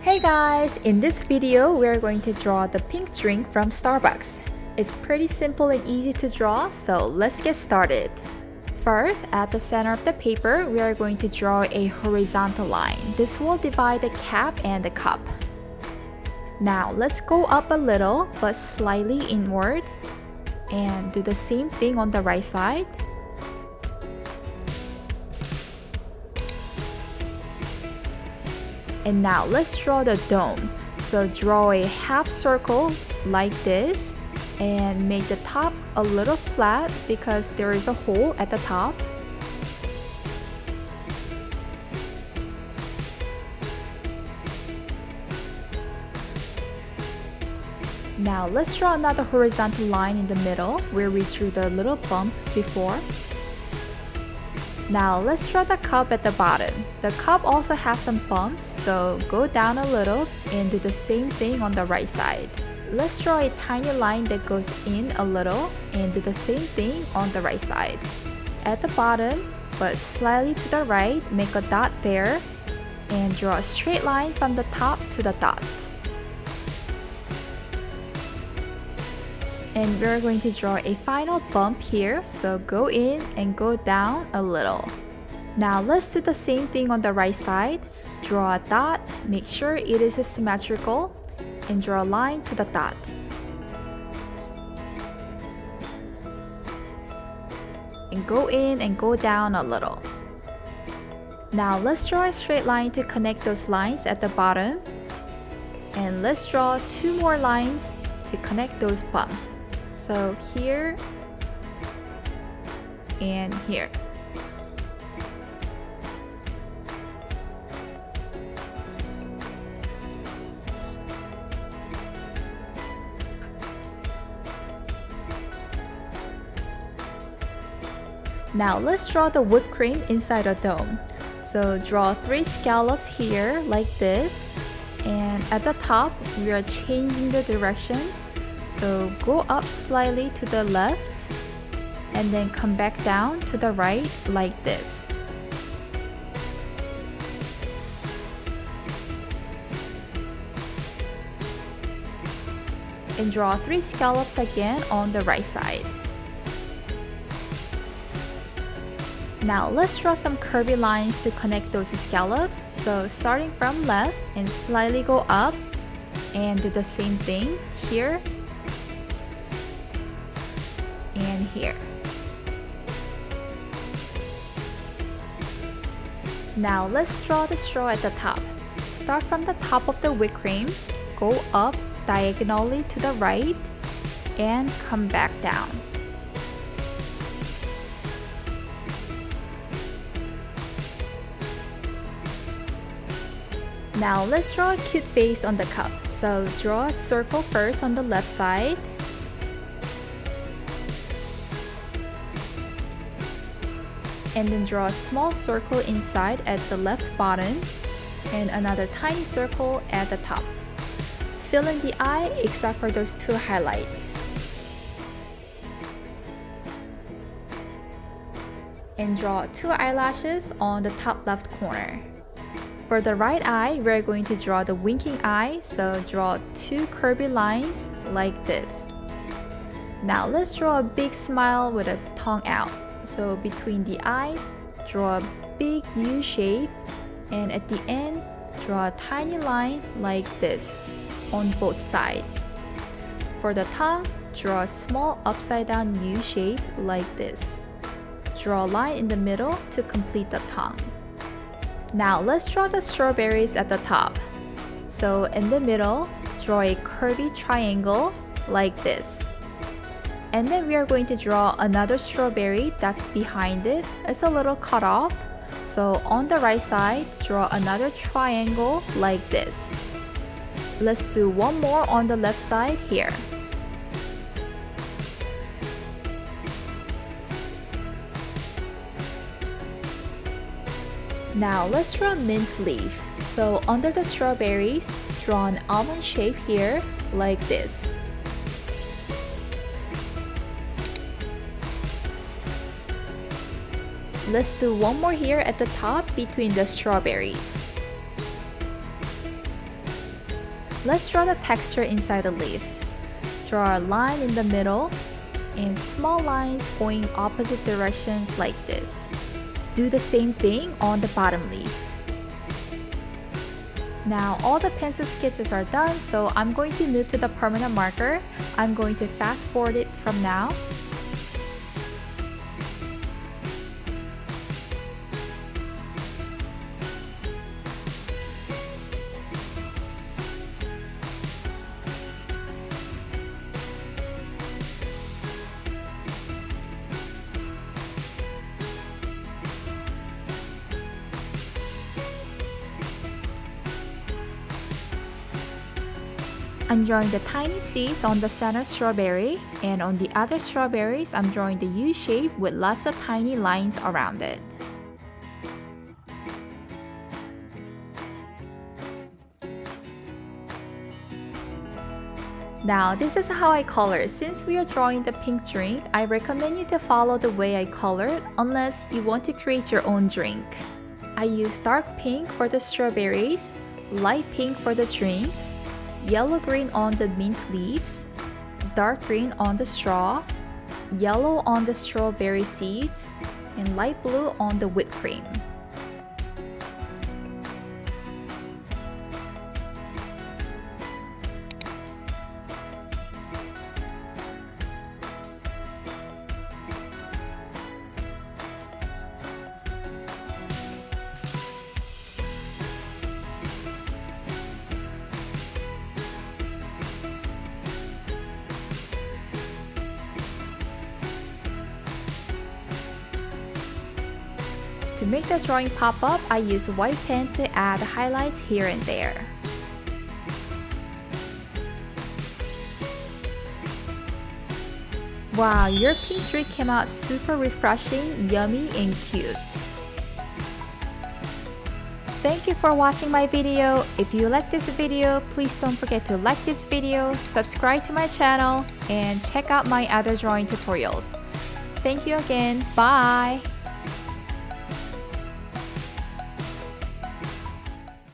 Hey guys! In this video, we're going to draw the pink drink from Starbucks. It's pretty simple and easy to draw, so let's get started. First, at the center of the paper, we are going to draw a horizontal line. This will divide the cap and the cup. Now, let's go up a little, but slightly inward, and do the same thing on the right side. And now let's draw the dome. So draw a half circle like this and make the top a little flat because there is a hole at the top. Now let's draw another horizontal line in the middle where we drew the little bump before. Now let's draw the cup at the bottom. The cup also has some bumps, so go down a little and do the same thing on the right side. Let's draw a tiny line that goes in a little and do the same thing on the right side. At the bottom, but slightly to the right, make a dot there and draw a straight line from the top to the dot. And we're going to draw a final bump here, so go in and go down a little. Now let's do the same thing on the right side. Draw a dot, make sure it is symmetrical, and draw a line to the dot. And go in and go down a little. Now let's draw a straight line to connect those lines at the bottom. And let's draw two more lines to connect those bumps. So here and here. Now let's draw the whipped cream inside a dome. So draw 3 scallops here like this, and at the top we are changing the direction. So go up slightly to the left and then come back down to the right like this. And draw 3 scallops again on the right side. Now let's draw some curvy lines to connect those scallops. So starting from left and slightly go up and do the same thing here and here. Now let's draw the straw at the top. Start from the top of the whipped cream, go up diagonally to the right, and come back down. Now let's draw a cute face on the cup. So draw a circle first on the left side. And then draw a small circle inside at the left bottom and another tiny circle at the top. Fill in the eye except for those 2 highlights. And draw 2 eyelashes on the top left corner. For the right eye, we're going to draw the winking eye, so draw 2 curvy lines like this. Now let's draw a big smile with a tongue out. So between the eyes, draw a big U shape, and at the end, draw a tiny line like this on both sides. For the tongue, draw a small upside down U shape like this. Draw a line in the middle to complete the tongue. Now let's draw the strawberries at the top. So in the middle, draw a curvy triangle like this. And then we are going to draw another strawberry that's behind it. It's a little cut off. So on the right side, draw another triangle like this. Let's do one more on the left side here. Now let's draw a mint leaf. So under the strawberries, draw an almond shape here like this. Let's do one more here at the top between the strawberries. Let's draw the texture inside the leaf. Draw a line in the middle and small lines going opposite directions like this. Do the same thing on the bottom leaf. Now all the pencil sketches are done, so I'm going to move to the permanent marker. I'm going to fast forward it from now. I'm drawing the tiny seeds on the center strawberry, and on the other strawberries, I'm drawing the U shape with lots of tiny lines around it. Now, this is how I color. Since we are drawing the pink drink, I recommend you to follow the way I colored unless you want to create your own drink. I use dark pink for the strawberries, light pink for the drink, yellow-green on the mint leaves, dark green on the straw, yellow on the strawberry seeds, and light blue on the whipped cream. To make the drawing pop up, I use white pen to add highlights here and there. Wow, your pink drink came out super refreshing, yummy, and cute. Thank you for watching my video. If you like this video, please don't forget to like this video, subscribe to my channel, and check out my other drawing tutorials. Thank you again. Bye!